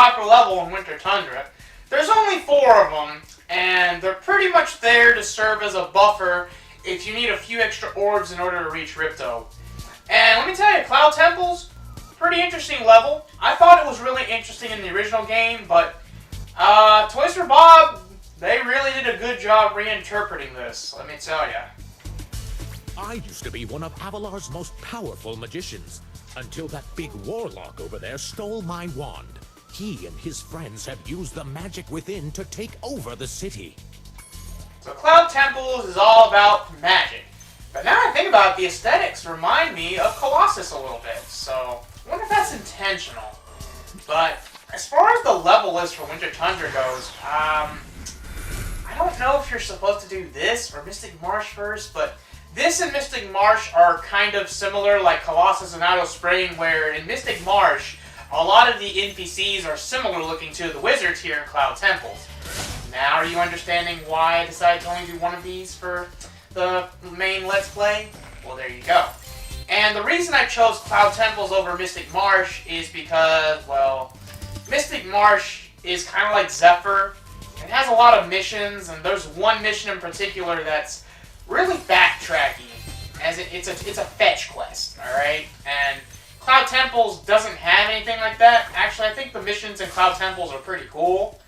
popular level in Winter Tundra. There's only 4 of them, and they're pretty much there to serve as a buffer if you need a few extra orbs in order to reach Ripto. And let me tell you, Cloud Temples, pretty interesting level. I thought it was really interesting in the original game, but Toys for Bob, they really did a good job reinterpreting this, let me tell you. I used to be one of Avalar's most powerful magicians, until that big warlock over there stole my wand. He and his friends have used the magic within to take over the city. So Cloud Temples is all about magic. But now I think about it, the aesthetics remind me of Colossus a little bit, so I wonder if that's intentional. But as far as the level list for Winter Tundra goes, I don't know if you're supposed to do this or Mystic Marsh first, but this and Mystic Marsh are kind of similar, like Colossus and Idle Spring, where in Mystic Marsh, a lot of the NPCs are similar looking to the wizards here in Cloud Temples. Now are you understanding why I decided to only do one of these for the main Let's Play? Well, there you go. And the reason I chose Cloud Temples over Mystic Marsh is because, well, Mystic Marsh is kind of like Zephyr. It has a lot of missions, and there's one mission in particular that's really backtracking, as it's a fetch quest, alright? And Cloud Temples doesn't have anything like that. Actually, I think the missions in Cloud Temples are pretty cool.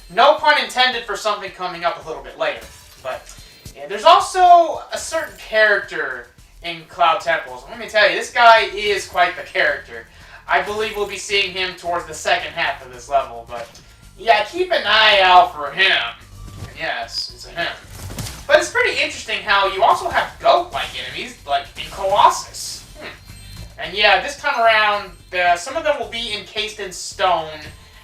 No pun intended for something coming up a little bit later. But yeah, there's also a certain character in Cloud Temples. Let me tell you, this guy is quite the character. I believe we'll be seeing him towards the second half of this level, but yeah, keep an eye out for him. And yes, it's a him. But it's pretty interesting how you also have goat-like enemies, like in Colossus. And yeah, this time around, some of them will be encased in stone,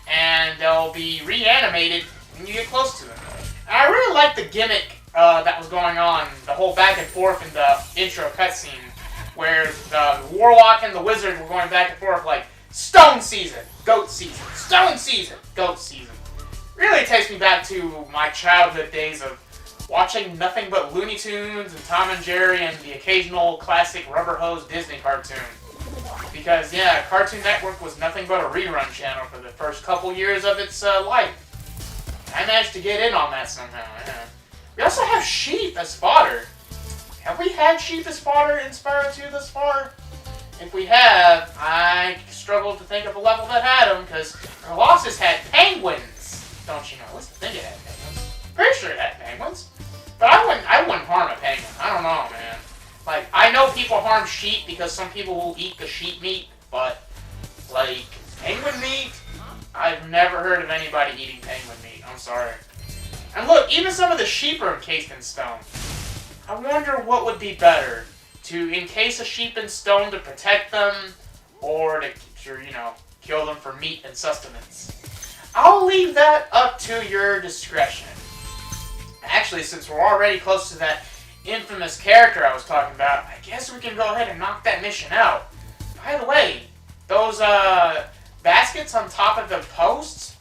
and they'll be reanimated when you get close to them. And I really like the gimmick that was going on, the whole back and forth in the intro cutscene, where the Warlock and the Wizard were going back and forth like, Stone Season, Goat Season, Stone Season, Goat Season. Really takes me back to my childhood days of watching nothing but Looney Tunes and Tom and Jerry and the occasional classic Rubber Hose Disney cartoon. Because, yeah, Cartoon Network was nothing but a rerun channel for the first couple years of its life. I managed to get in on that somehow, yeah. We also have sheep as fodder. Have we had sheep as fodder in Spyro 2 thus far? If we have, I struggled to think of a level that had them, because Colossus had penguins. Don't you know? Let's think it had penguins. Pretty sure it had penguins. But I wouldn't harm a penguin. I don't know, man. Like, I know people harm sheep because some people will eat the sheep meat, but, like, penguin meat? I've never heard of anybody eating penguin meat. I'm sorry. And look, even some of the sheep are encased in stone. I wonder what would be better, to encase a sheep in stone to protect them, or to, you know, kill them for meat and sustenance. I'll leave that up to your discretion. Actually, since we're already close to that infamous character I was talking about, I guess we can go ahead and knock that mission out. By the way, those baskets on top of the posts,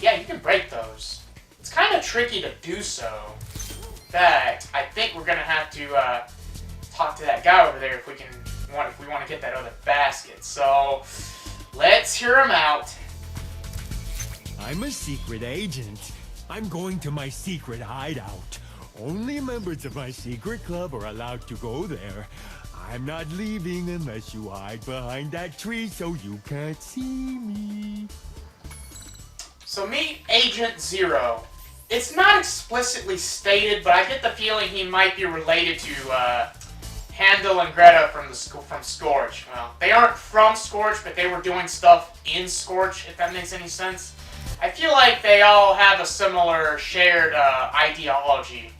yeah, you can break those. It's kind of tricky to do so. In fact, I think we're gonna have to talk to that guy over there if we want to get that other basket. So let's hear him out. I'm a secret agent. I'm going to my secret hideout. Only members of my secret club are allowed to go there. I'm not leaving unless you hide behind that tree so you can't see me. So meet Agent Zero. It's not explicitly stated, but I get the feeling he might be related to Handel and Greta from Scorch. Well, they aren't from Scorch, but they were doing stuff in Scorch, if that makes any sense. I feel like they all have a similar shared ideology.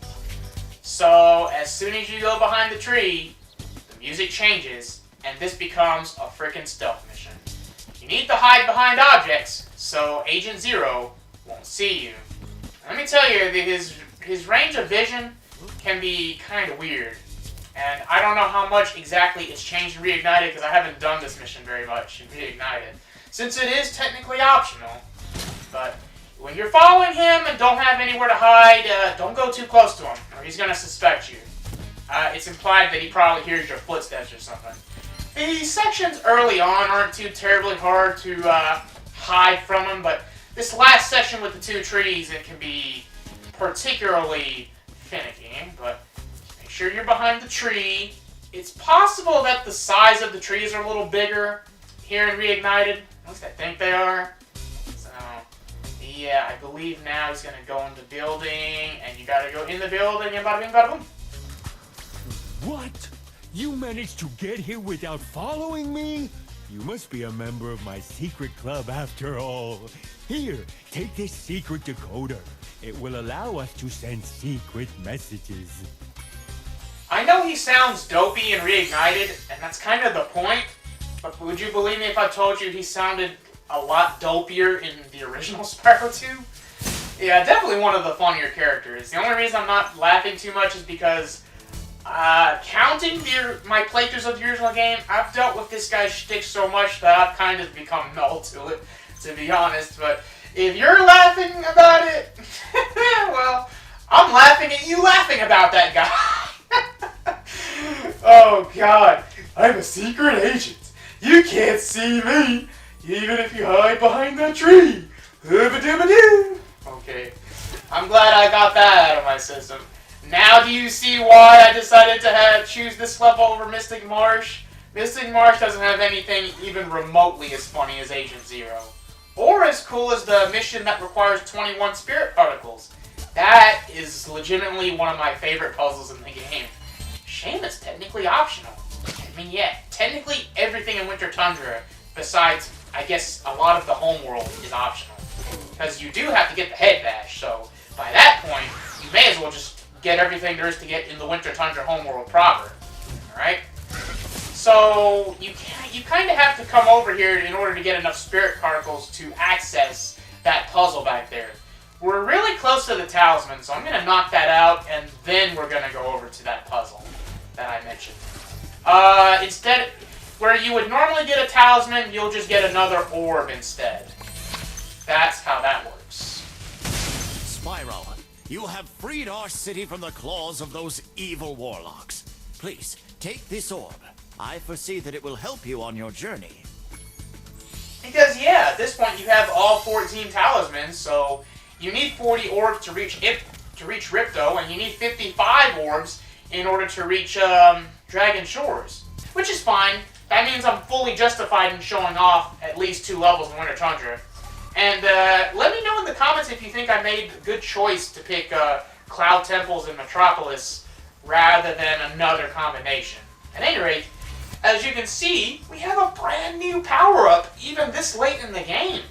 So, as soon as you go behind the tree, the music changes, and this becomes a frickin' stealth mission. You need to hide behind objects, so Agent Zero won't see you. Let me tell you, his range of vision can be kind of weird. And I don't know how much exactly it's changed in Reignited, because I haven't done this mission very much in Reignited, since it is technically optional. But when you're following him and don't have anywhere to hide, don't go too close to him, or he's going to suspect you. It's implied that he probably hears your footsteps or something. The sections early on aren't too terribly hard to hide from him, but this last section with the 2 trees, it can be particularly finicky, but make sure you're behind the tree. It's possible that the size of the trees are a little bigger here in Reignited. At least I think they are. So, yeah, I believe now he's going to go in the building, and you got to go in the building, and bada bing, bada boom. What? You managed to get here without following me? You must be a member of my secret club after all. Here, take this secret decoder. It will allow us to send secret messages. I know he sounds dopey and Reignited, and that's kind of the point, but would you believe me if I told you he sounded a lot dopier in the original Spyro 2? Yeah, definitely one of the funnier characters. The only reason I'm not laughing too much is because counting my playthroughs of the original game, I've dealt with this guy's shtick so much that I've kind of become null to it, to be honest. But if you're laughing about it, well, I'm laughing at you laughing about that guy. Oh, God. I'm a secret agent. You can't see me, even if you hide behind that tree. Okay. I'm glad I got that out of my system. Now do you see why I decided to choose this level over Mystic Marsh? Mystic Marsh doesn't have anything even remotely as funny as Agent Zero. Or as cool as the mission that requires 21 spirit particles. That is legitimately one of my favorite puzzles in the game. Shame it's technically optional. I mean, yeah, technically everything in Winter Tundra, besides, I guess, a lot of the homeworld is optional. Because you do have to get the head bash, so by that point, you may as well just get everything there is to get in the Winter Tundra homeworld proper. Alright? So, you kind of have to come over here in order to get enough spirit particles to access that puzzle back there. We're really close to the talisman, so I'm going to knock that out, and then we're going to go over to that puzzle that I mentioned. Instead, where you would normally get a talisman, you'll just get another orb instead. That's how that works. Spyro, you have freed our city from the claws of those evil warlocks. Please, take this orb. I foresee that it will help you on your journey. Because, yeah, at this point you have all 14 talismans, so you need 40 orbs to reach Ripto, and you need 55 orbs in order to reach Dragon Shores. Which is fine. That means I'm fully justified in showing off at least 2 levels in Winter Tundra. And let me know in the comments if you think I made a good choice to pick Cloud Temples and Metropolis rather than another combination. At any rate, as you can see, we have a brand new power-up even this late in the game.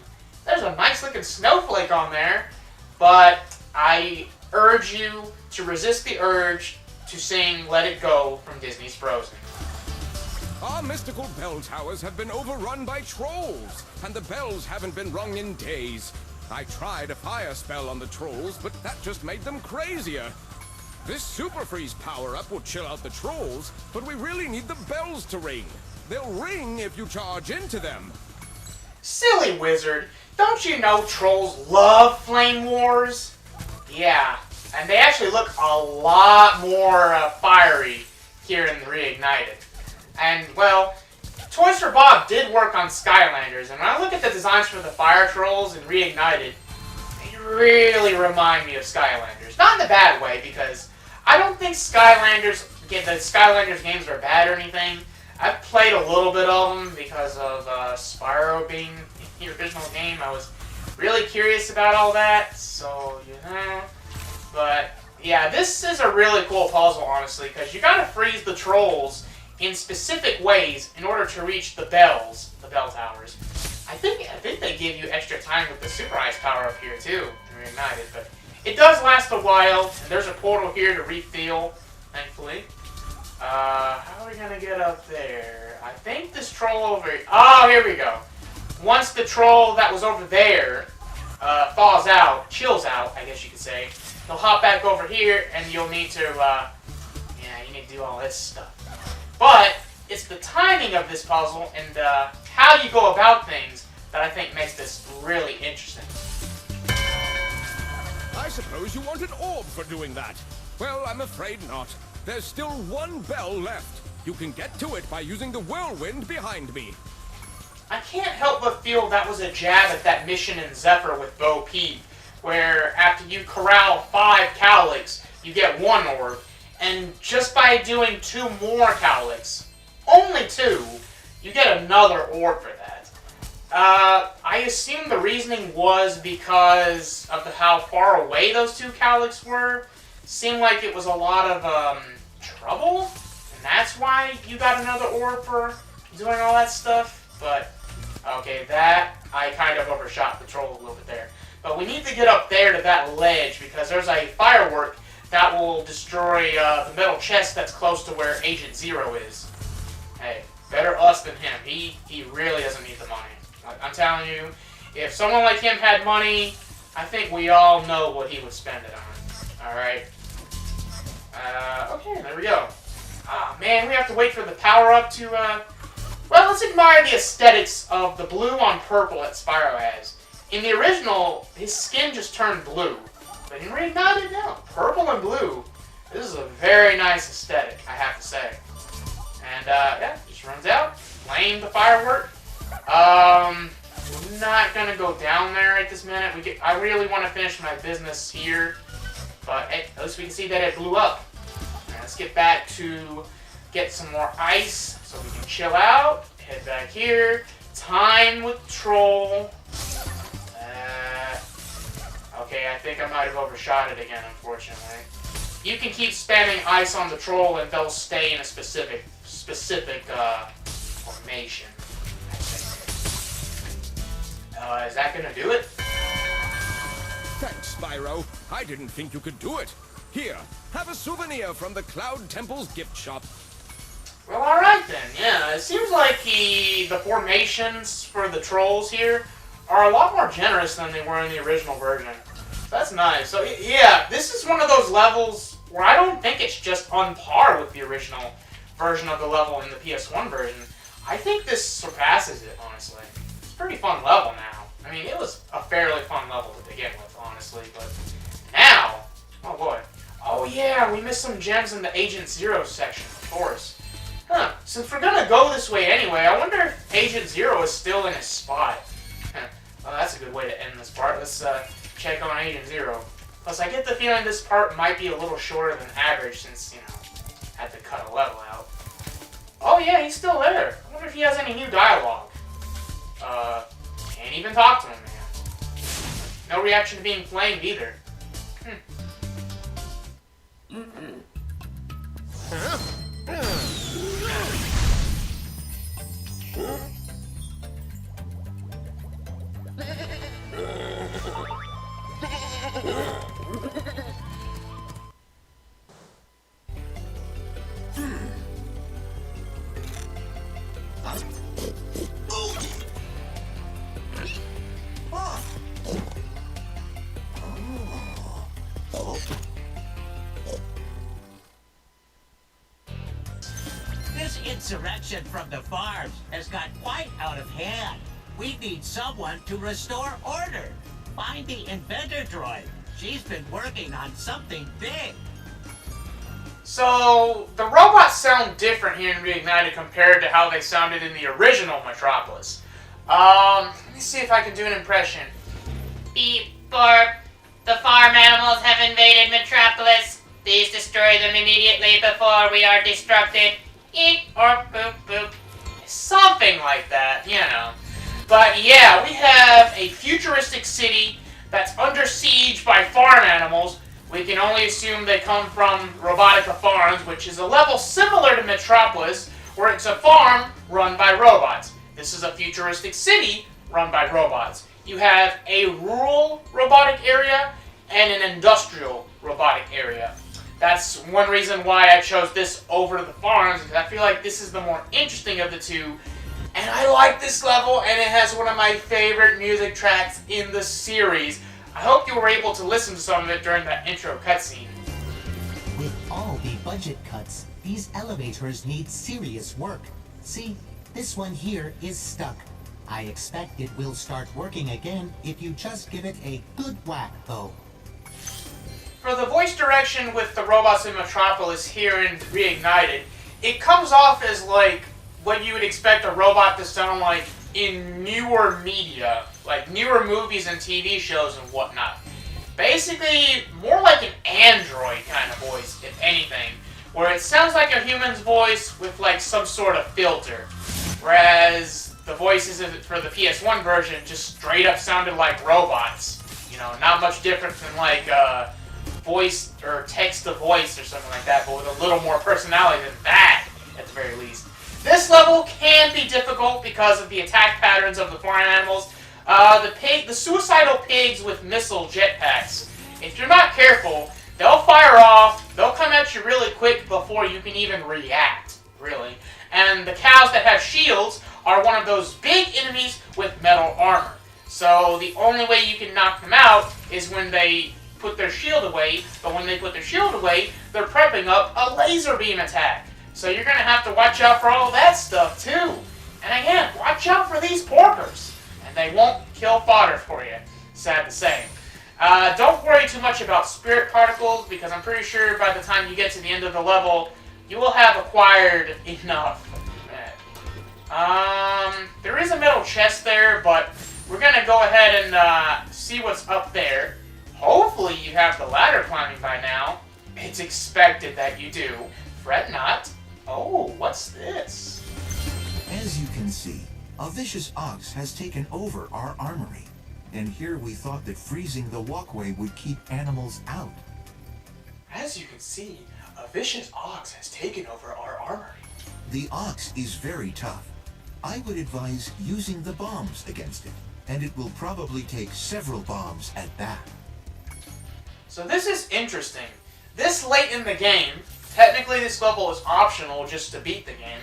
There's a nice looking snowflake on there, but I urge you to resist the urge to sing Let It Go from Disney's Frozen. Our mystical bell towers have been overrun by trolls, and the bells haven't been rung in days. I tried a fire spell on the trolls, but that just made them crazier. This Super Freeze power-up will chill out the trolls, but we really need the bells to ring. They'll ring if you charge into them. Silly wizard, don't you know trolls love flame wars? Yeah, and they actually look a lot more fiery here in the Reignited. And, well, Toys for Bob did work on Skylanders, and when I look at the designs for the fire trolls in Reignited, they really remind me of Skylanders. Not in a bad way, because I don't think the Skylanders games are bad or anything. I've played a little bit of them because of Spyro being in the original game. I was really curious about all that, so, you know. But, yeah, this is a really cool puzzle, honestly, because you gotta freeze the trolls in specific ways in order to reach the bell towers. I think they give you extra time with the Super Ice power up here too, Reignited, but it does last a while, and there's a portal here to refill, thankfully. How are we gonna get up there? I think this troll over here, oh, here we go. Once the troll that was over there chills out, I guess you could say, he'll hop back over here, and you'll need to, you need to do all this stuff. But it's the timing of this puzzle and how you go about things that I think makes this really interesting. I suppose you want an orb for doing that. Well, I'm afraid not. There's still 1 bell left. You can get to it by using the whirlwind behind me. I can't help but feel that was a jab at that mission in Zephyr with Bo Peep, where after you corral 5 Cowlicks, you get 1 orb, and just by doing 2 more Cowlicks, only 2, you get another orb for that. I assume the reasoning was because of how far away those 2 Cowlicks were. Seemed like it was a lot of trouble, and that's why you got another orb for doing all that stuff. But okay, that I kind of overshot the troll a little bit there. But we need to get up there to that ledge because there's a firework that will destroy the metal chest that's close to where Agent Zero is. Hey, better us than him. He really doesn't need the money. I'm telling you, if someone like him had money, I think we all know what he would spend it on. Alright. Okay, there we go. Ah, man, we have to wait for the power-up to, well, let's admire the aesthetics of the blue on purple that Spyro has. In the original, his skin just turned blue. But in Reignited, no. Purple and blue. This is a very nice aesthetic, I have to say. And, yeah, just runs out. Flame the firework. We're not gonna go down there at this minute. I really want to finish my business here. But, hey, at least we can see that it blew up. Now, let's get back to get some more ice so we can chill out. Head back here. Time with Troll. Okay, I think I might have overshot it again, unfortunately. You can keep spamming ice on the troll and they'll stay in a specific formation. Is that gonna do it? Thanks, Spyro. I didn't think you could do it. Here, have a souvenir from the Cloud Temple's gift shop. Well, alright then, yeah. It seems like the formations for the trolls here are a lot more generous than they were in the original version. That's nice. So, yeah, this is one of those levels where I don't think it's just on par with the original version of the level in the PS1 version. I think this surpasses it, honestly. It's a pretty fun level now. I mean, it was a fairly fun level to begin with, honestly, but now, oh boy. Oh yeah, we missed some gems in the Agent Zero section, of course. Huh, since we're gonna go this way anyway, I wonder if Agent Zero is still in his spot. Well, that's a good way to end this part. Let's check on Agent Zero. Plus, I get the feeling this part might be a little shorter than average since, you know, had to cut a level out. Oh yeah, he's still there. I wonder if he has any new dialogue. Can't even talk to him, man. No reaction to being flamed either. This insurrection from the farms has got quite out of hand. We need someone to restore order. Find the inventor droid. She's been working on something big. So, the robots sound different here in Reignited compared to how they sounded in the original Metropolis. Let me see if I can do an impression. Beep, bark. The farm animals have invaded Metropolis. Please destroy them immediately before we are destructed. Eek or boop boop. Something like that, you know. But yeah, we have a futuristic city that's under siege by farm animals. We can only assume they come from Robotica Farms, which is a level similar to Metropolis, where it's a farm run by robots. This is a futuristic city run by robots. You have a rural robotic area and an industrial robotic area. That's one reason why I chose this over the farms, because I feel like this is the more interesting of the two. And I like this level, and it has one of my favorite music tracks in the series. I hope you were able to listen to some of it during that intro cutscene. With all the budget cuts, these elevators need serious work. See, this one here is stuck. I expect it will start working again if you just give it a good whack, though. For the voice direction with the robots in Metropolis here in Reignited, it comes off as like what you would expect a robot to sound like in newer media, like newer movies and TV shows and whatnot. Basically, more like an android kind of voice, if anything, where it sounds like a human's voice with like some sort of filter, whereas the voices for the PS1 version just straight up sounded like robots. You know, not much different than like voice or text to voice or something like that, but with a little more personality than that, at the very least. This level can be difficult because of the attack patterns of the farm animals. The suicidal pigs with missile jetpacks. If you're not careful, they'll fire off, they'll come at you really quick before you can even react, really. And the cows that have shields are one of those big enemies with metal armor. So the only way you can knock them out is when they put their shield away, but when they put their shield away, they're prepping up a laser beam attack. So you're going to have to watch out for all that stuff too. And again, watch out for these porkers. And they won't kill fodder for you, sad to say. Don't worry too much about spirit particles, because I'm pretty sure by the time you get to the end of the level, you will have acquired enough. There is a metal chest there, but we're going to go ahead and see what's up there. Hopefully you have the ladder climbing by now. It's expected that you do. Fret not. Oh, what's this? As you can see, a vicious ox has taken over our armory. And here we thought that freezing the walkway would keep animals out. As you can see, a vicious ox has taken over our armory. The ox is very tough. I would advise using the bombs against it, and it will probably take several bombs at that. So this is interesting. This late in the game, technically this level is optional just to beat the game.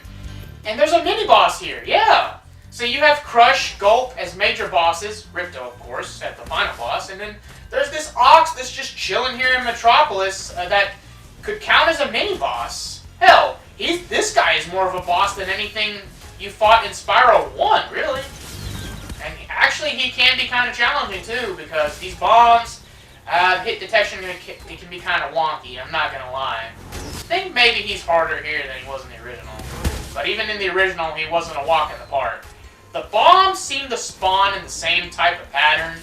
And there's a mini-boss here, yeah! So you have Crush, Gulp as major bosses, Ripto of course, at the final boss, and then there's this ox that's just chilling here in Metropolis that could count as a mini-boss. Hell, this guy is more of a boss than anything you fought in Spyro 1, really. And actually he can be kind of challenging too, because these bombs, hit detection, it can be kind of wonky, I'm not gonna lie. I think maybe he's harder here than he was in the original. But even in the original, he wasn't a walk in the park. The bombs seem to spawn in the same type of pattern.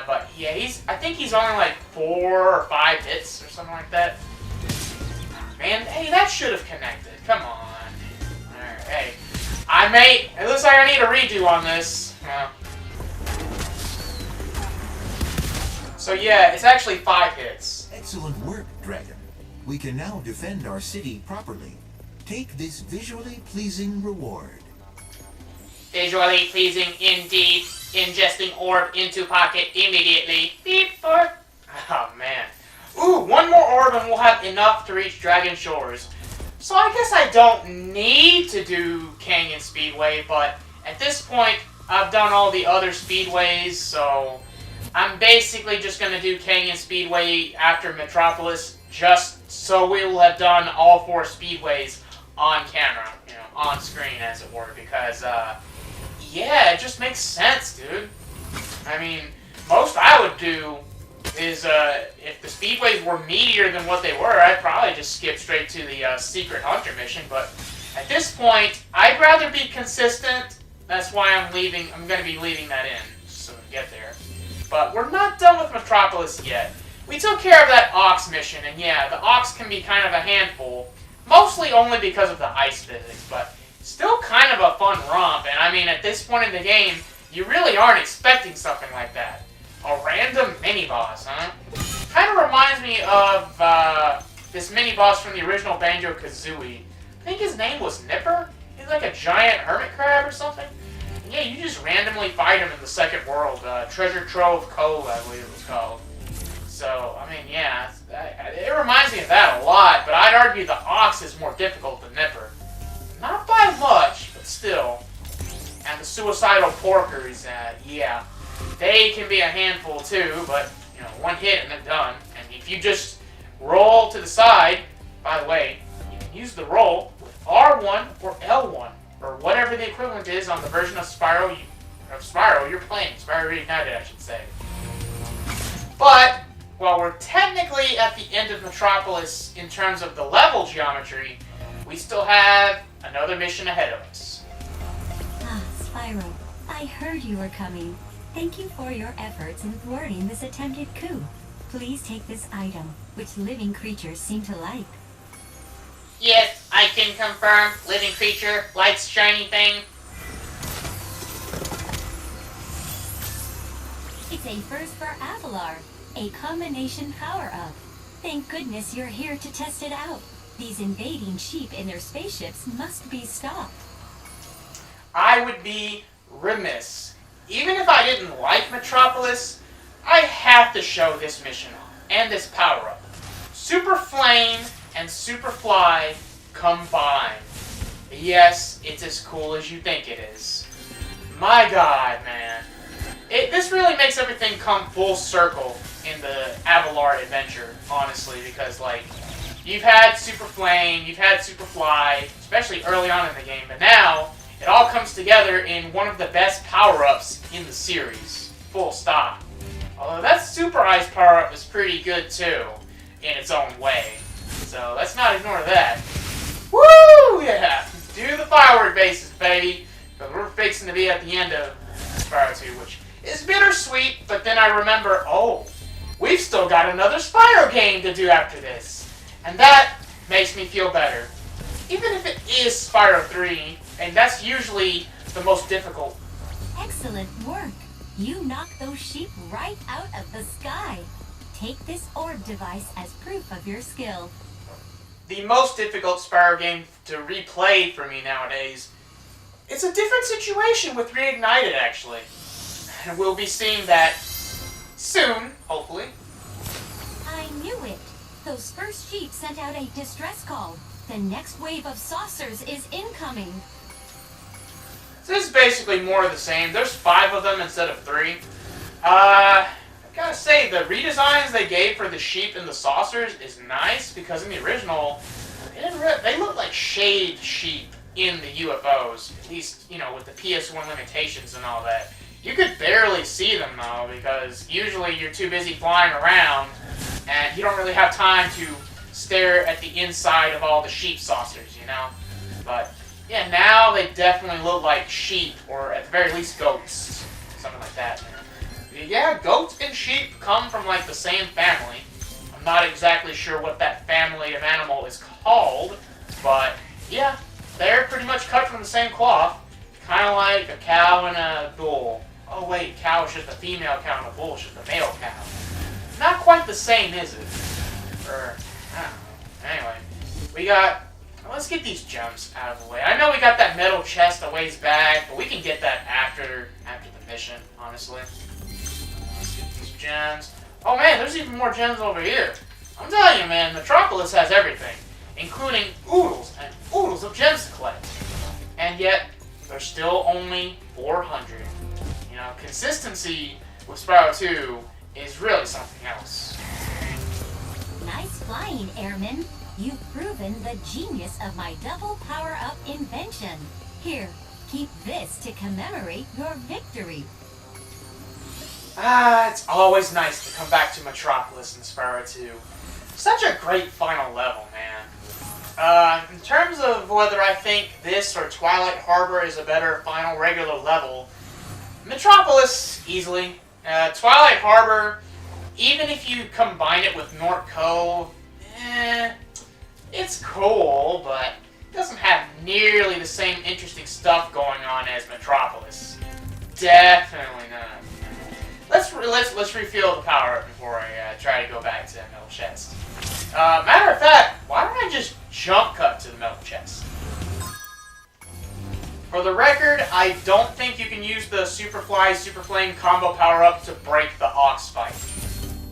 But yeah, I think he's only like 4 or 5 hits or something like that. Man, hey, that should have connected. Come on. Alright, hey. It looks like I need a redo on this. So yeah, it's actually 5 hits. Excellent work, Dragon. We can now defend our city properly. Take this visually pleasing reward. Visually pleasing indeed. Ingesting orb into pocket immediately. Beep for. Oh man. Ooh, one more orb and we'll have enough to reach Dragon Shores. So I guess I don't need to do Canyon Speedway, but at this point, I've done all the other speedways, so I'm basically just going to do Canyon Speedway after Metropolis, just so we will have done all 4 speedways on camera, you know, on screen as it were, because, yeah, it just makes sense, dude. I mean, most I would do is, if the speedways were meatier than what they were, I'd probably just skip straight to the Secret Hunter mission, but at this point, I'd rather be consistent. That's why I'm going to be leaving that in, so we get there. But we're not done with Metropolis yet. We took care of that Ox mission, and yeah, the Ox can be kind of a handful, mostly only because of the ice physics, but still kind of a fun romp, and I mean, at this point in the game, you really aren't expecting something like that. A random mini-boss, huh? Kind of reminds me of this mini-boss from the original Banjo-Kazooie. I think his name was Nipper? He's like a giant hermit crab or something. And yeah, you just randomly fight him in the second world. Treasure Trove Cove, I believe it was called. So, I mean, yeah, it reminds me of that a lot, but I'd argue the Ox is more difficult than Nipper. Not by much, but still. And the suicidal porkers, yeah. They can be a handful too, but, you know, one hit and they're done. And if you just roll to the side, by the way, you can use the roll with R1 or L1, or whatever the equivalent is on the version of Spyro you're playing. Spyro Reignited, I should say. But, while we're technically at the end of Metropolis in terms of the level geometry, we still have another mission ahead of us. Spyro, I heard you were coming. Thank you for your efforts in thwarting this attempted coup. Please take this item, which living creatures seem to like. Yes, I can confirm. Living creature likes shiny thing. It's a first for Avalar, a combination power-up. Thank goodness you're here to test it out. These invading sheep in their spaceships must be stopped. I would be remiss. Even if I didn't like Metropolis, I have to show this mission off, and this power-up. Super Flame and Super Fly combined. Yes, it's as cool as you think it is. My god, man. This really makes everything come full circle in the Avalar adventure, honestly, because, like, you've had Super Flame, you've had Super Fly, especially early on in the game, but now it all comes together in one of the best power-ups in the series. Full stop. Although that Super Ice power-up is pretty good, too, in its own way. So let's not ignore that. Woo! Yeah! Do the firework bases, baby! Because we're fixing to be at the end of Spyro 2, which is bittersweet, but then I remember, oh, we've still got another Spyro game to do after this. And that makes me feel better. Even if it is Spyro 3, and that's usually the most difficult. Excellent work. You knocked those sheep right out of the sky. Take this orb device as proof of your skill. The most difficult Spyro game to replay for me nowadays. It's a different situation with Reignited, actually. And we'll be seeing that soon, hopefully. I knew it. Those first sheep sent out a distress call. The next wave of saucers is incoming. So this is basically more of the same. There's 5 of them instead of 3. I gotta say, the redesigns they gave for the sheep and the saucers is nice, because in the original, they look like shaved sheep in the UFOs. At least, you know, with the PS1 limitations and all that. You could barely see them, though, because usually you're too busy flying around, and you don't really have time to stare at the inside of all the sheep saucers, you know? But, yeah, now they definitely look like sheep, or at the very least goats. Something like that. Yeah, goats and sheep come from, like, the same family. I'm not exactly sure what that family of animal is called, but, yeah, they're pretty much cut from the same cloth. Kind of like a cow and a bull. Oh wait, cow is just a female cow and a bull is just a male cow. Not quite the same, is it? Or, I don't know. Anyway, we got... Let's get these gems out of the way. I know we got that metal chest a ways back, but we can get that after the mission, honestly. Let's get these gems. Oh man, there's even more gems over here. I'm telling you, man, Metropolis has everything, including oodles and oodles of gems to collect. And yet, there's still only 400. You know, consistency with Spyro 2 is really something else. Nice flying, Airman. You've proven the genius of my double power-up invention. Here, keep this to commemorate your victory. It's always nice to come back to Metropolis in Spyro 2. Such a great final level, man. In terms of whether I think this or Twilight Harbor is a better final regular level, Metropolis, easily. Twilight Harbor, even if you combine it with North Cove, it's cool, but it doesn't have nearly the same interesting stuff going on as Metropolis. Definitely not. Let's refill the power up before I try to go back to that metal chest. Matter of fact, why don't I just jump cut to the metal chest? For the record, I don't think you can use the Super Fly, Super Flame combo power-up to break the Ox Spike.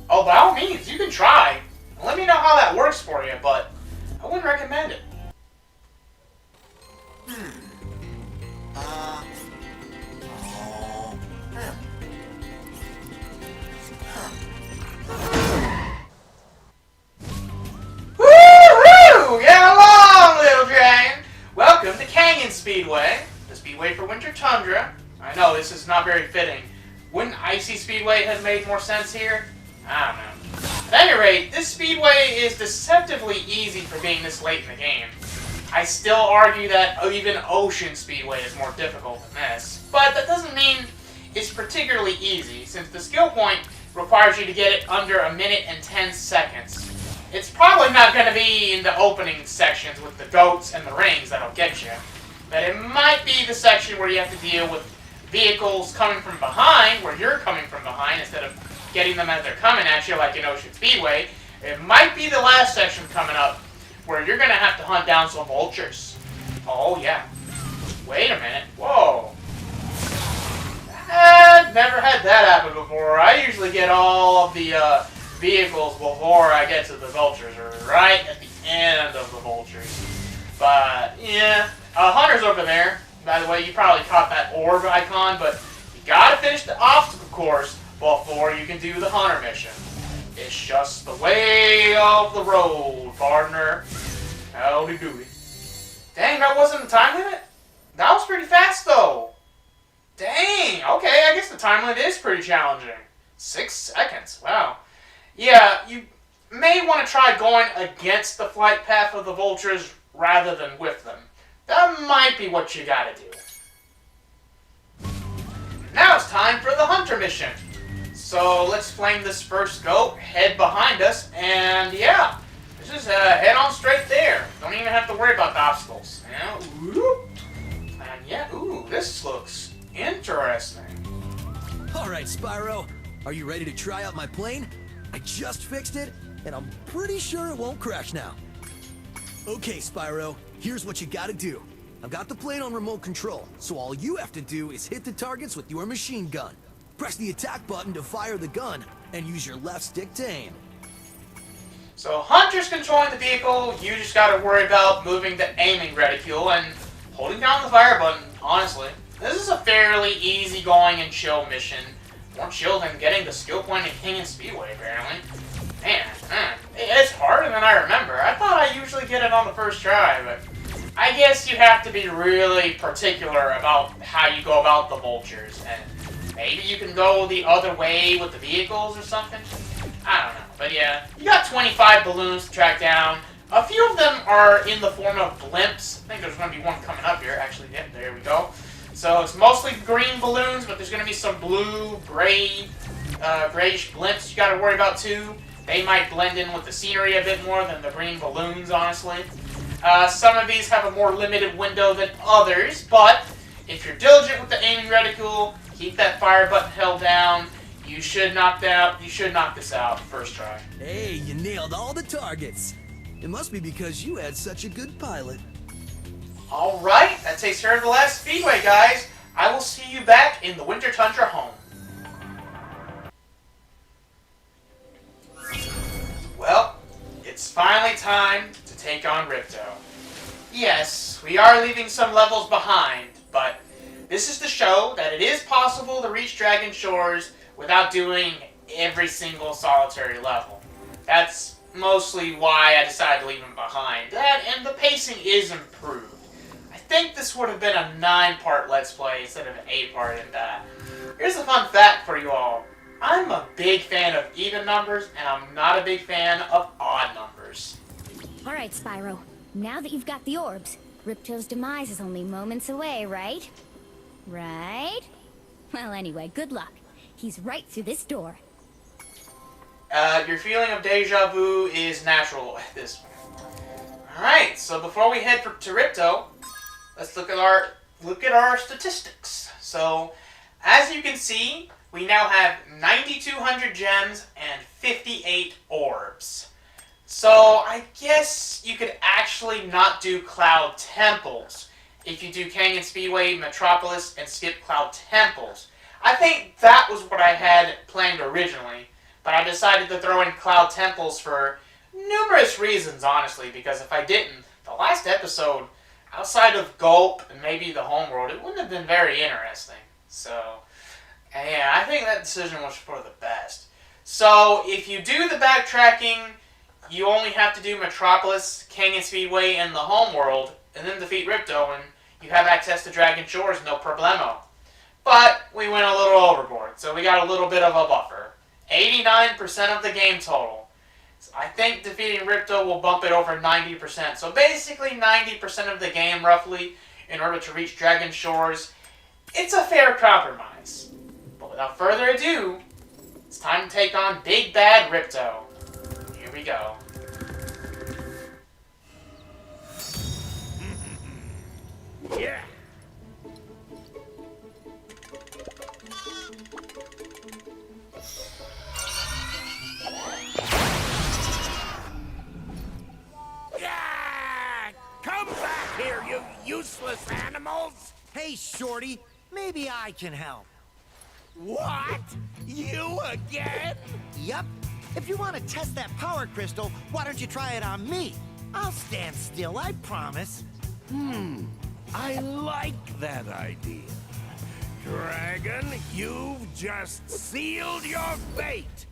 Oh, by all means, you can try. Let me know how that works for you, but I wouldn't recommend it. Woo-hoo! Get along, little dragon! Welcome to Canyon Speedway, the speedway for Winter Tundra. I know, this is not very fitting. Wouldn't Icy Speedway have made more sense here? I don't know. At any rate, this speedway is deceptively easy for being this late in the game. I still argue that even Ocean Speedway is more difficult than this. but that doesn't mean it's particularly easy, since the skill point requires you to get it under 1 minute and 10 seconds. It's probably not going to be in the opening sections with the goats and the rings that'll get you, but it might be the section where you have to deal with vehicles coming from behind, where you're coming from behind instead of getting them as they're coming at you like in Ocean Speedway. It might be the last section coming up where you're going to have to hunt down some vultures. Oh yeah. Wait a minute. Whoa. I've never had that happen before. I usually get all of the vehicles before I get to the vultures, or right at the end of the vultures. But yeah, Hunter's over there. By the way, you probably caught that orb icon, but you gotta finish the obstacle course before you can do the Hunter mission. It's just the way of the road, partner. Howdy doody. Dang, that wasn't the time limit? That was pretty fast, though. Dang, okay, I guess the time limit is pretty challenging. 6 seconds, wow. Yeah, you may want to try going against the flight path of the vultures rather than with them. That might be what you gotta do. Now it's time for the Hunter mission. So let's flame this first goat, head behind us, and yeah, just head on straight there. Don't even have to worry about the obstacles. Yeah, whoop. And yeah, ooh, this looks interesting. Alright, Spyro, are you ready to try out my plane? I just fixed it, and I'm pretty sure it won't crash now. Okay, Spyro, here's what you gotta do. I've got the plane on remote control, so all you have to do is hit the targets with your machine gun. Press the attack button to fire the gun, and use your left stick to aim. So Hunter's controlling the vehicle, you just gotta worry about moving the aiming reticule and holding down the fire button, honestly. This is a fairly easygoing and chill mission. More chill than getting the skill point in King and Speedway, apparently. Man, it's harder than I remember. I thought I usually get it on the first try, but I guess you have to be really particular about how you go about the vultures, and maybe you can go the other way with the vehicles or something? I don't know, but yeah. You got 25 balloons to track down. A few of them are in the form of blimps. I think there's going to be one coming up here, actually. Yep, there we go. So it's mostly green balloons, but there's going to be some blue, grayish blimps you got to worry about too. They might blend in with the scenery a bit more than the green balloons, honestly. Some of these have a more limited window than others, but if you're diligent with the aiming reticule, keep that fire button held down, you should knock this out first try. Hey, you nailed all the targets. It must be because you had such a good pilot. Alright, that takes care of the last speedway, guys. I will see you back in the Winter Tundra home. Well, it's finally time to take on Ripto. Yes, we are leaving some levels behind, but this is to show that it is possible to reach Dragon Shores without doing every single solitary level. That's mostly why I decided to leave them behind. That, and the pacing is improved. I think this would have been a 9-part Let's Play instead of an 8-part in that. Here's a fun fact for you all. I'm a big fan of even numbers, and I'm not a big fan of odd numbers. Alright, Spyro. Now that you've got the orbs, Ripto's demise is only moments away, right? Right? Well, anyway, good luck. He's right through this door. Your feeling of deja vu is natural at this point. Alright, so before we head to Ripto, let's look at our statistics. So, as you can see, we now have 9,200 gems and 58 orbs. So, I guess you could actually not do Cloud Temples if you do Canyon Speedway, Metropolis, and skip Cloud Temples. I think that was what I had planned originally, but I decided to throw in Cloud Temples for numerous reasons, honestly, because if I didn't, the last episode, outside of Gulp and maybe the homeworld, it wouldn't have been very interesting. So, yeah, I think that decision was for the best. So, if you do the backtracking, you only have to do Metropolis, Canyon Speedway, and the homeworld, and then defeat Ripto, and you have access to Dragon Shores, no problemo. But we went a little overboard, so we got a little bit of a buffer. 89% of the game total. So I think defeating Ripto will bump it over 90%. So basically 90% of the game, roughly, in order to reach Dragon Shores. it's a fair compromise. But without further ado, it's time to take on Big Bad Ripto. Here we go. Yeah. Come back here, you useless animals! Hey, Shorty, maybe I can help. What? You again? Yup. If you want to test that power crystal, why don't you try it on me? I'll stand still, I promise. I like that idea. Dragon, you've just sealed your fate!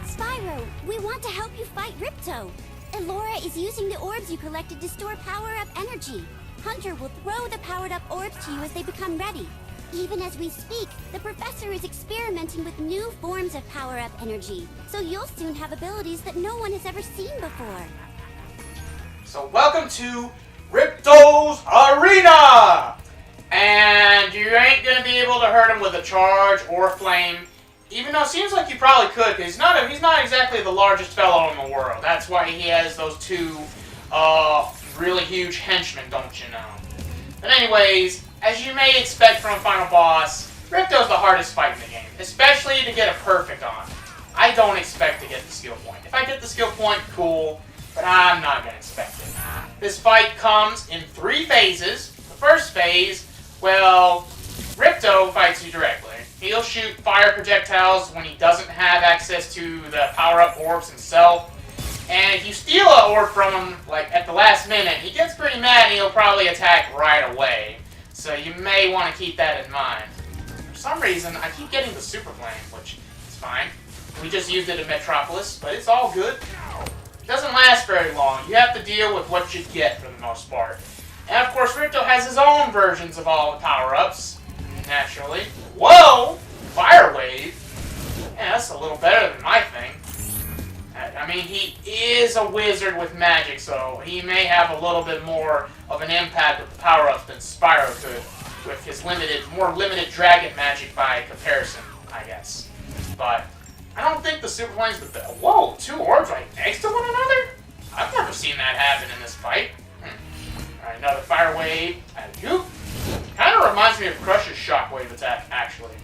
Spyro, we want to help you fight Ripto. Elora is using the orbs you collected to store power-up energy. Hunter will throw the powered-up orbs to you as they become ready. Even as we speak, the professor is experimenting with new forms of power-up energy, so you'll soon have abilities that no one has ever seen before. So welcome to Ripto's Arena! And you ain't gonna be able to hurt him with a charge or a flame, even though it seems like you probably could, because he's not exactly the largest fellow in the world. That's why he has those two really huge henchmen, don't you know? But anyways, as you may expect from a final boss, Ripto's the hardest fight in the game, especially to get a perfect on. I don't expect to get the skill point. If I get the skill point, cool, but I'm not going to expect it. This fight comes in 3 phases. The first phase, well, Ripto fights you directly. He'll shoot fire projectiles when he doesn't have access to the power-up orbs himself. And if you steal an orb from him, like, at the last minute, he gets pretty mad and he'll probably attack right away. So you may want to keep that in mind. For some reason, I keep getting the Super Flame, which is fine. We just used it in Metropolis, but it's all good. It doesn't last very long. You have to deal with what you get for the most part. And of course, Ripto has his own versions of all the power-ups, naturally. Whoa! Fire Wave? Yeah, that's a little better than my thing. I mean, he is a wizard with magic, so he may have a little bit more of an impact with the power-ups than Spyro could with his more limited dragon magic by comparison, I guess. But I don't think the Super Flame's the best. Whoa, 2 orbs right next to one another? I've never seen that happen in this fight. Alright, another Fire Wave. Kind of reminds me of Crush's Shockwave attack, actually.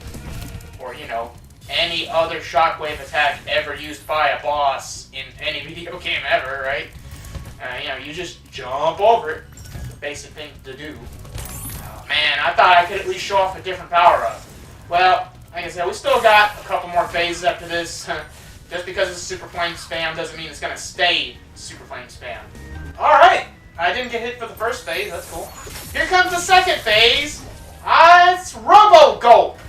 Or, you know, any other Shockwave attack ever used by a boss in any video game ever, right? You know, you just jump over it. That's the basic thing to do. Oh, man, I thought I could at least show off a different power-up. Well, like I said, we still got a couple more phases after this. Just because it's Super Flame spam doesn't mean it's going to stay Super Flame spam. Alright, I didn't get hit for the first phase, that's cool. Here comes the second phase. It's Robo Gulp,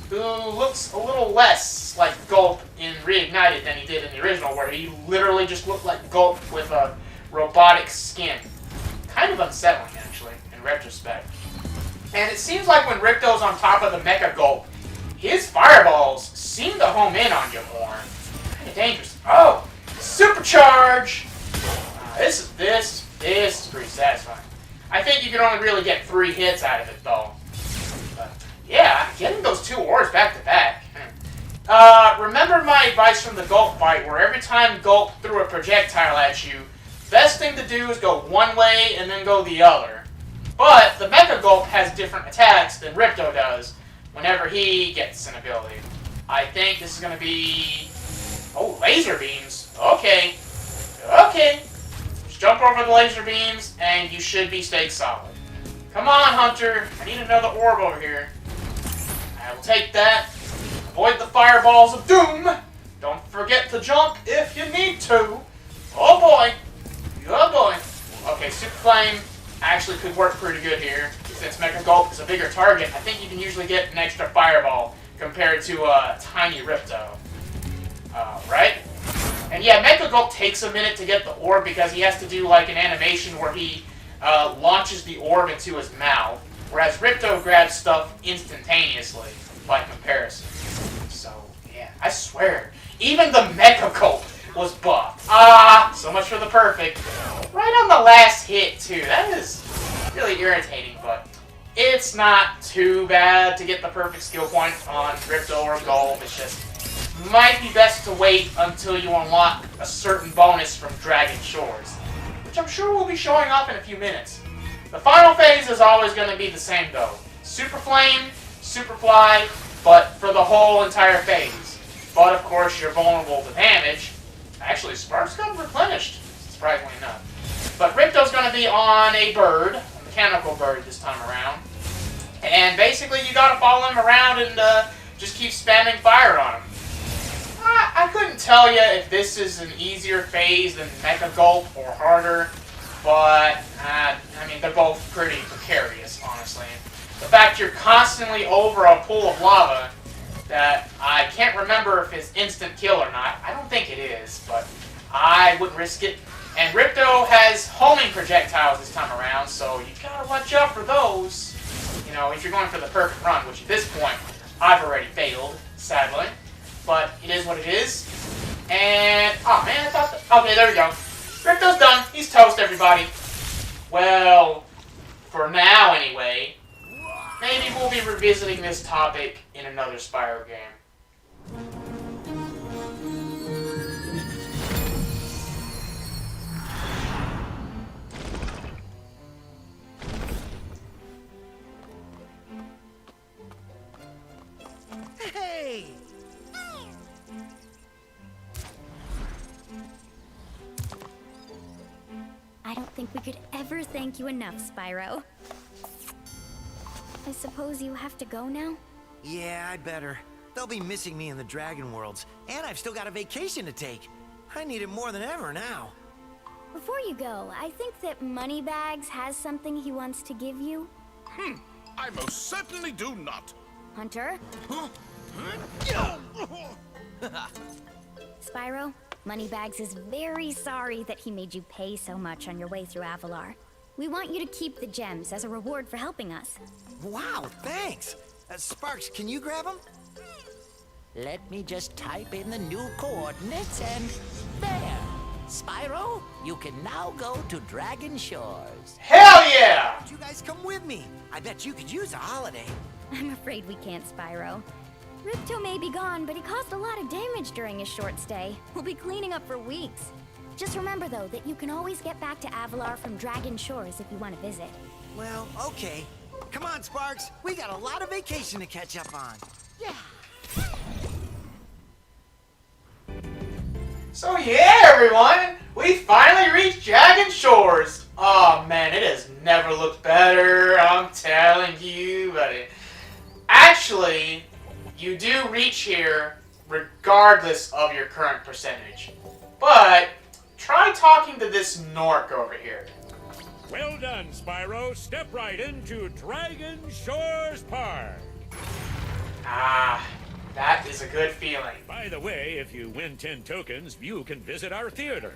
who looks a little less like Gulp in Reignited than he did in the original, where he literally just looked like Gulp with a robotic skin. Kind of unsettling, actually, in retrospect. And it seems like when Ripto's on top of the Mecha Gulp, his fireballs seem to home in on you more. Kind of dangerous. Oh! Supercharge! This is pretty satisfying. I think you can only really get 3 hits out of it, though. But, yeah, getting those 2 orbs back to back. Remember my advice from the Gulp fight, where every time Gulp threw a projectile at you, best thing to do is go one way and then go the other. But the Mecha Gulp has different attacks than Ripto does whenever he gets an ability. I think this is going to be... Oh, laser beams. Okay. Okay. Just jump over the laser beams, and you should be stayed solid. Come on, Hunter. I need another orb over here. I will take that. Avoid the fireballs of doom. Don't forget to jump if you need to. Oh boy. Oh boy. Okay, Super Flame actually could work pretty good here. Since Mecha Gulp is a bigger target, I think you can usually get an extra fireball compared to a tiny Ripto. Right? And yeah, Mecha Gulp takes a minute to get the orb because he has to do like an animation where he launches the orb into his mouth, whereas Ripto grabs stuff instantaneously by comparison. So, yeah, I swear, even the Mecha Gulp was buffed. So much for the perfect. Right on the last hit, too. That is really irritating, but it's not too bad to get the perfect skill point on Ripto or Golem. It's just might be best to wait until you unlock a certain bonus from Dragon Shores, which I'm sure will be showing up in a few minutes. The final phase is always going to be the same though. Super Flame, Super Fly, but for the whole entire phase. But of course you're vulnerable to damage. Actually, Sparks got replenished, surprisingly enough. But Ripto's going to be on a bird, a mechanical bird this time around. And basically you got to follow him around and just keep spamming fire on him. I couldn't tell you if this is an easier phase than Mecha Gulp or harder, but I mean, they're both pretty precarious, honestly. The fact you're constantly over a pool of lava that I can't remember if it's instant kill or not. I don't think it is, but I wouldn't risk it. And Ripto has homing projectiles this time around, so you've got to watch out for those. You know, if you're going for the perfect run, which at this point, I've already failed, sadly. But it is what it is. And, oh man, I thought that, okay, there we go. Ripto's done. He's toast, everybody. Well, for now anyway, maybe we'll be revisiting this topic in another Spyro game. Hey! I don't think we could ever thank you enough, Spyro. I suppose you have to go now? Yeah, I'd better. They'll be missing me in the Dragon Worlds, and I've still got a vacation to take. I need it more than ever now. Before you go, I think that Moneybags has something he wants to give you. I most certainly do not. Hunter? Spyro, Moneybags is very sorry that he made you pay so much on your way through Avalar. We want you to keep the gems as a reward for helping us. Wow, thanks! Sparks, can you grab them? Let me just type in the new coordinates and there! Spyro, you can now go to Dragon Shores. Hell yeah! You guys come with me. I bet you could use a holiday. I'm afraid we can't, Spyro. Ripto may be gone, but he caused a lot of damage during his short stay. We'll be cleaning up for weeks. Just remember, though, that you can always get back to Avalar from Dragon Shores if you want to visit. Well, okay. Come on, Sparks. We got a lot of vacation to catch up on. Yeah. So yeah, everyone, we finally reached Dragon Shores. Oh man, it has never looked better, I'm telling you, buddy. Actually, you do reach here regardless of your current percentage. But try talking to this Nork over here. Well done, Spyro. Step right into Dragon Shores Park. Ah, that is a good feeling. By the way, if you win 10 tokens, you can visit our theater.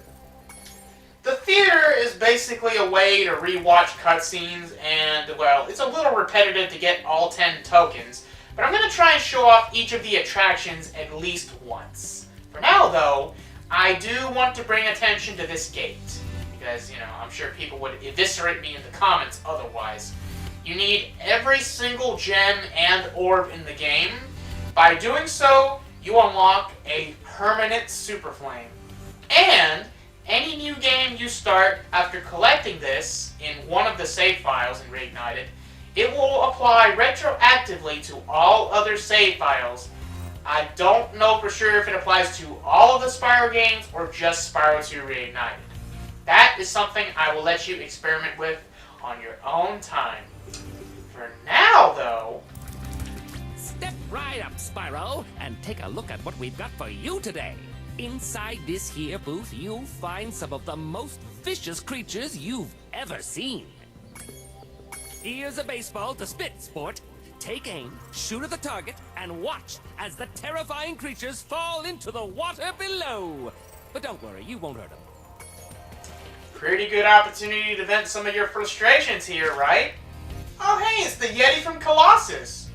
The theater is basically a way to rewatch cutscenes, and, well, it's a little repetitive to get all 10 tokens, but I'm going to try and show off each of the attractions at least once. For now, though, I do want to bring attention to this gate, because, you know, I'm sure people would eviscerate me in the comments otherwise. You need every single gem and orb in the game. By doing so, you unlock a permanent Super Flame. And any new game you start after collecting this in one of the save files in Reignited, it will apply retroactively to all other save files. I don't know for sure if it applies to all of the Spyro games or just Spyro 2 Reignited. That is something I will let you experiment with on your own time. For now, though... Step right up, Spyro, and take a look at what we've got for you today. Inside this here booth, you'll find some of the most vicious creatures you've ever seen. Here's a baseball to spit, sport. Take aim, shoot at the target, and watch as the terrifying creatures fall into the water below. But don't worry, you won't hurt them. Pretty good opportunity to vent some of your frustrations here, right? Oh hey, it's the Yeti from Colossus.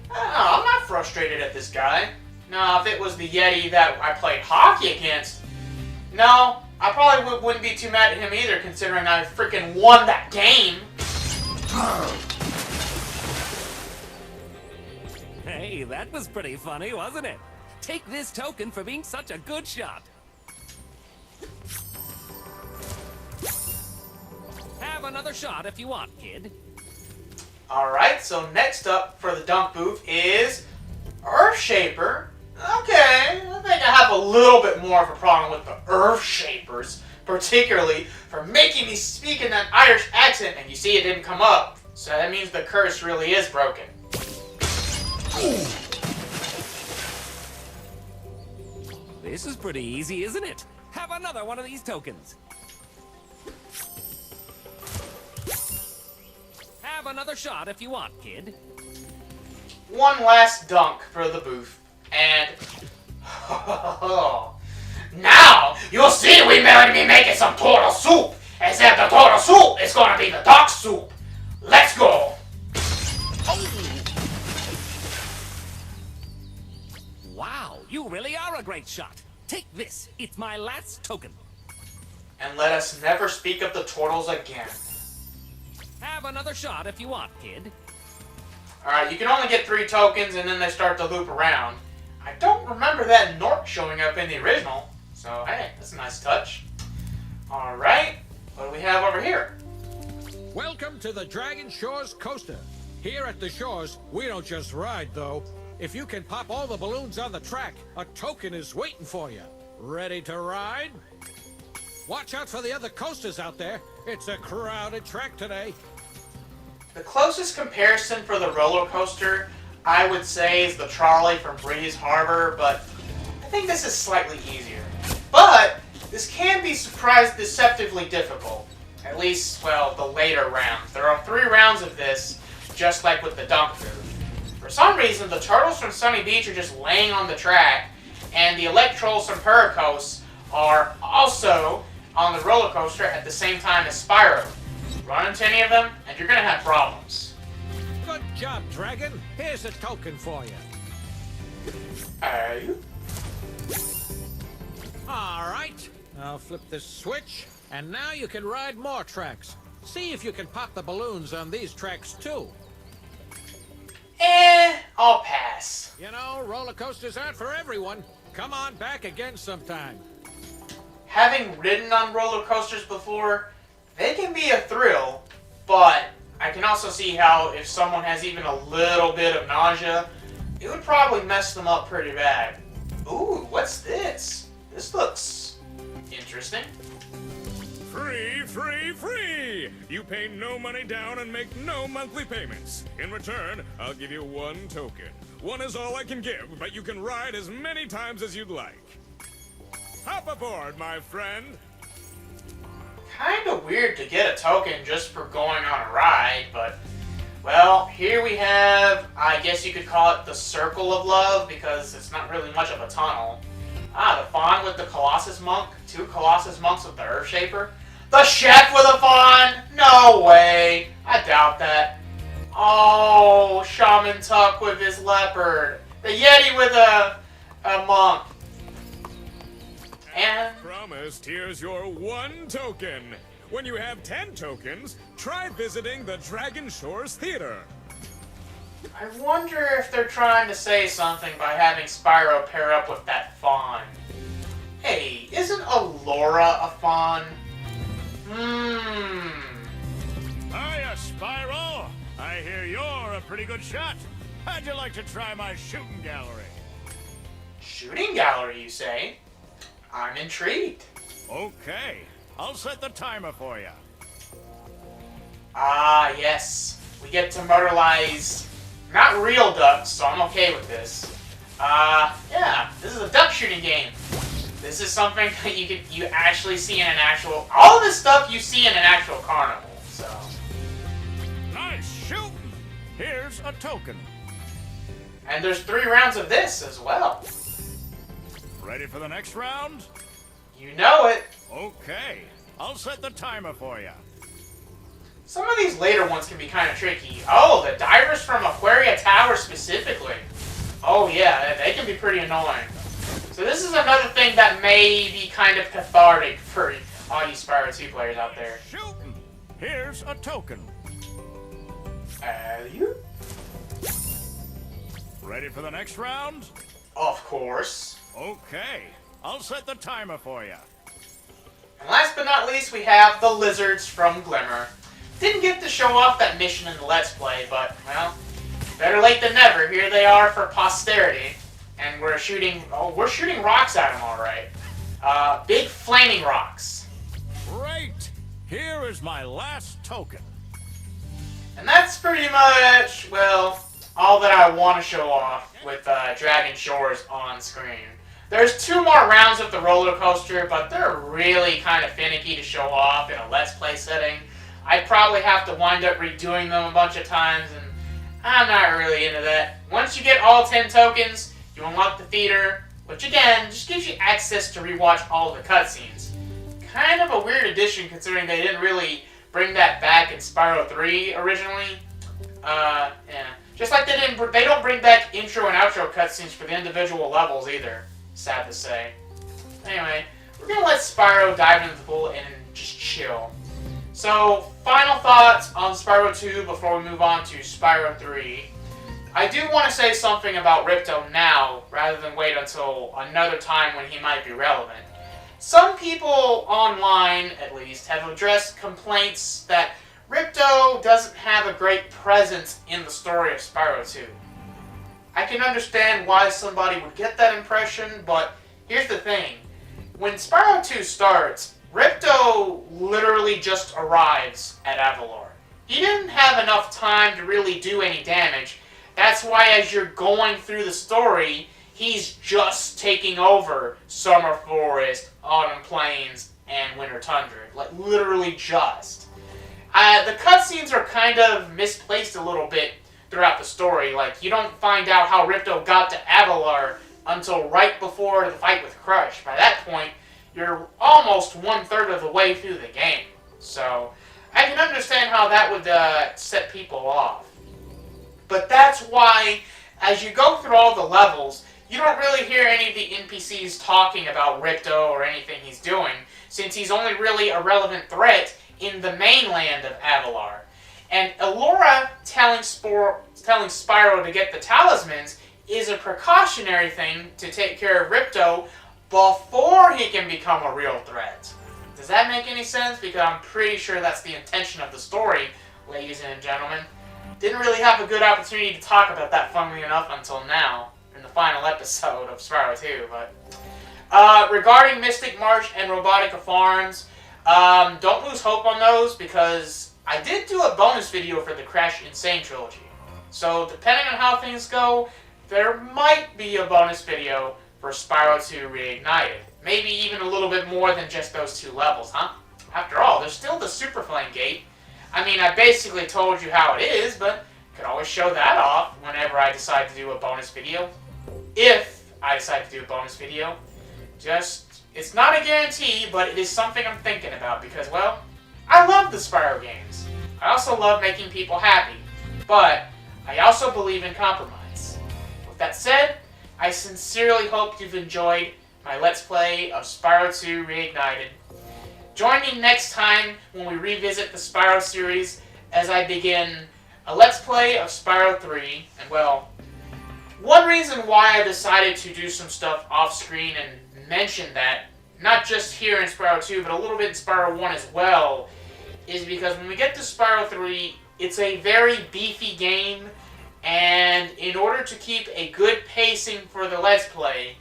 Oh, I'm not frustrated at this guy. No, if it was the Yeti that I played hockey against, no, I probably wouldn't be too mad at him either, considering I freaking won that game. Hey, that was pretty funny, wasn't it? Take this token for being such a good shot. Have another shot if you want, kid. Alright, so next up for the dunk booth is Earthshaper. Okay, I think I have a little bit more of a problem with the Earthshapers, particularly for making me speak in that Irish accent, and you see it didn't come up, so that means the curse really is broken. This is pretty easy, isn't it? Have another one of these tokens. Have another shot if you want, kid. One last dunk for the booth, and now you'll see we may be making some turtle soup, except the turtle soup is gonna be the duck soup. Let's go. Wow, you really are a great shot. Take this, it's my last token. And let us never speak of the turtles again. Have another shot if you want, kid. Alright, you can only get 3 tokens and then they start to loop around. I don't remember that Nork showing up in the original, so hey, that's a nice touch. Alright, what do we have over here? Welcome to the Dragon Shores Coaster. Here at the shores, we don't just ride, though. If you can pop all the balloons on the track, a token is waiting for you. Ready to ride? Watch out for the other coasters out there. It's a crowded track today. The closest comparison for the roller coaster, I would say, is the trolley from Breeze Harbor, but I think this is slightly easier. But this can be deceptively difficult. At least, well, the later rounds. There are 3 rounds of this, just like with the dunk booth. For some reason, the turtles from Sunny Beach are just laying on the track, and the Electrolls from Pericos are also on the roller coaster at the same time as Spyro. Run into any of them, and you're gonna have problems. Good job, Dragon. Here's a token for you. Hey. All right. I'll flip this switch, and now you can ride more tracks. See if you can pop the balloons on these tracks, too. I'll pass. You know, roller coasters aren't for everyone. Come on back again sometime. Having ridden on roller coasters before, they can be a thrill, but I can also see how if someone has even a little bit of nausea, it would probably mess them up pretty bad. Ooh, what's this? This looks interesting. Free, free, free! You pay no money down and make no monthly payments. In return, I'll give you 1 token. 1 is all I can give, but you can ride as many times as you'd like. Hop aboard, my friend. Kinda weird to get a token just for going on a ride, but well, here we have, I guess you could call it the Circle of Love, because it's not really much of a tunnel. Ah, the fawn with the Colossus Monk, 2 Colossus Monks with the Earthshaper. The chef with a fawn? No way. I doubt that. Oh, Shaman Tuck with his leopard. The Yeti with a monk. And promised, here's your 1 token. When you have 10 tokens, try visiting the Dragon Shores Theater. I wonder if they're trying to say something by having Spyro pair up with that fawn. Hey, isn't Allura a fawn? Hiya, Spyro. I hear you're a pretty good shot. How'd you like to try my shooting gallery? Shooting gallery, you say? I'm intrigued. Okay, I'll set the timer for you. Ah, yes. We get to myrtleize not real ducks, so I'm okay with this. Yeah, this is a duck shooting game. This is something that you actually see in an actual... All of this stuff you see in an actual carnival, so... Nice shooting! Here's a token. And there's 3 rounds of this as well. Ready for the next round? You know it. Okay, I'll set the timer for you. Some of these later ones can be kind of tricky. Oh, the divers from Aquaria Tower specifically. Oh yeah, they can be pretty annoying. So this is another thing that may be kind of cathartic for all you Spyro 2 players out there. Shooting! Here's a token. You? Ready for the next round? Of course. Okay, I'll set the timer for you. And last but not least, we have the lizards from Glimmer. Didn't get to show off that mission in the Let's Play, but, well, better late than never. Here they are for posterity. And we're shooting rocks at them, alright. Big flaming rocks. Great! Here is my last token. And that's pretty much, well, all that I want to show off with Dragon Shores on screen. There's 2 more rounds of the roller coaster, but they're really kind of finicky to show off in a Let's Play setting. I'd probably have to wind up redoing them a bunch of times, and I'm not really into that. Once you get all 10 tokens, you unlock the theater, which again, just gives you access to rewatch all of the cutscenes. Kind of a weird addition considering they didn't really bring that back in Spyro 3 originally. Yeah. Just like they don't bring back intro and outro cutscenes for the individual levels either. Sad to say. Anyway, we're gonna let Spyro dive into the pool and just chill. So, final thoughts on Spyro 2 before we move on to Spyro 3. I do want to say something about Ripto now, rather than wait until another time when he might be relevant. Some people online, at least, have addressed complaints that Ripto doesn't have a great presence in the story of Spyro 2. I can understand why somebody would get that impression, but here's the thing. When Spyro 2 starts, Ripto literally just arrives at Avalor. He didn't have enough time to really do any damage. That's why as you're going through the story, he's just taking over Summer Forest, Autumn Plains, and Winter Tundra. Like, literally just. The cutscenes are kind of misplaced a little bit throughout the story. Like, you don't find out how Ripto got to Avalor until right before the fight with Crush. By that point, you're almost 1/3 of the way through the game. So, I can understand how that would set people off. But that's why, as you go through all the levels, you don't really hear any of the NPCs talking about Ripto or anything he's doing, since he's only really a relevant threat in the mainland of Avalor. And Elora telling Spyro to get the talismans is a precautionary thing to take care of Ripto before he can become a real threat. Does that make any sense? Because I'm pretty sure that's the intention of the story, ladies and gentlemen. Didn't really have a good opportunity to talk about that, funnily enough, until now, in the final episode of Spyro 2, but... regarding Mystic Marsh and Robotica Farms, don't lose hope on those, because I did do a bonus video for the Crash Insane trilogy. So, depending on how things go, there might be a bonus video for Spyro 2 Reignited. Maybe even a little bit more than just those 2 levels, huh? After all, there's still the Super Flame Gate. I mean, I basically told you how it is, but could always show that off whenever I decide to do a bonus video. If I decide to do a bonus video. It's not a guarantee, but it is something I'm thinking about because, well, I love the Spyro games. I also love making people happy, but I also believe in compromise. With that said, I sincerely hope you've enjoyed my Let's Play of Spyro 2 Reignited. Join me next time when we revisit the Spyro series as I begin a Let's Play of Spyro 3. And well, one reason why I decided to do some stuff off screen and mention that, not just here in Spyro 2, but a little bit in Spyro 1 as well, is because when we get to Spyro 3, it's a very beefy game, and in order to keep a good pacing for the Let's Play,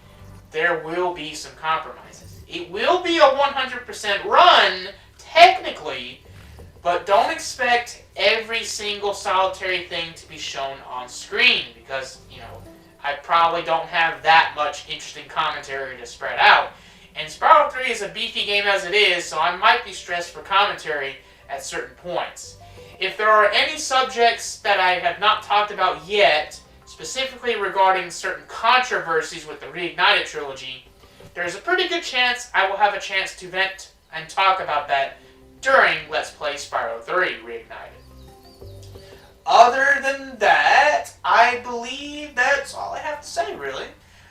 there will be some compromises. It will be a 100% run, technically, but don't expect every single solitary thing to be shown on screen, because, you know, I probably don't have that much interesting commentary to spread out. And Spyro 3 is a beefy game as it is, so I might be stressed for commentary at certain points. If there are any subjects that I have not talked about yet, specifically regarding certain controversies with the Reignited trilogy, there's a pretty good chance I will have a chance to vent and talk about that during Let's Play Spyro 3 Reignited. Other than that, I believe that's all I have to say, really.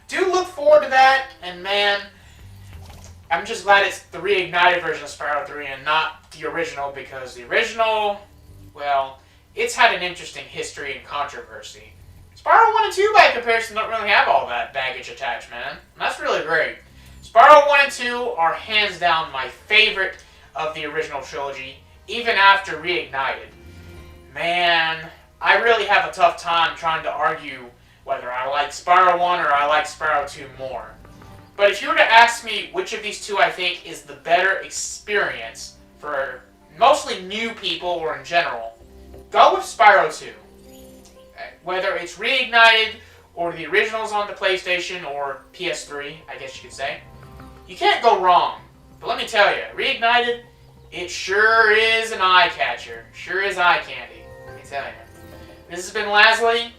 Do look forward to that, and man, I'm just glad it's the Reignited version of Spyro 3 and not the original, because the original, well, it's had an interesting history and controversy. Spyro 1 and 2, by comparison, don't really have all that baggage attached, man. And that's really great. Spyro 1 and 2 are hands down my favorite of the original trilogy, even after Reignited. Man, I really have a tough time trying to argue whether I like Spyro 1 or I like Spyro 2 more. But if you were to ask me which of these two I think is the better experience for mostly new people or in general, go with Spyro 2. Whether it's Reignited or the originals on the PlayStation or PS3, I guess you could say. You can't go wrong. But let me tell you, Reignited, it sure is an eye catcher. Sure is eye candy. Let me tell you. This has been Lasley,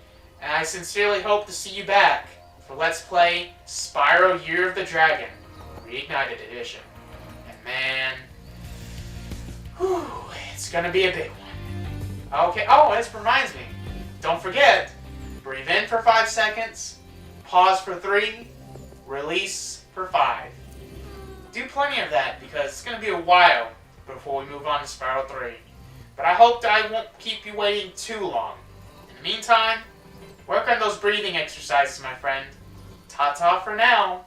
and I sincerely hope to see you back for Let's Play Spyro Year of the Dragon, Reignited Edition. And man, whew, it's gonna be a big one. Okay, oh, this reminds me. Don't forget, breathe in for 5 seconds, pause for 3, release for 5. Do plenty of that because it's going to be a while before we move on to Spyro 3. But I hope that I won't keep you waiting too long. In the meantime, work on those breathing exercises, my friend. Ta-ta for now.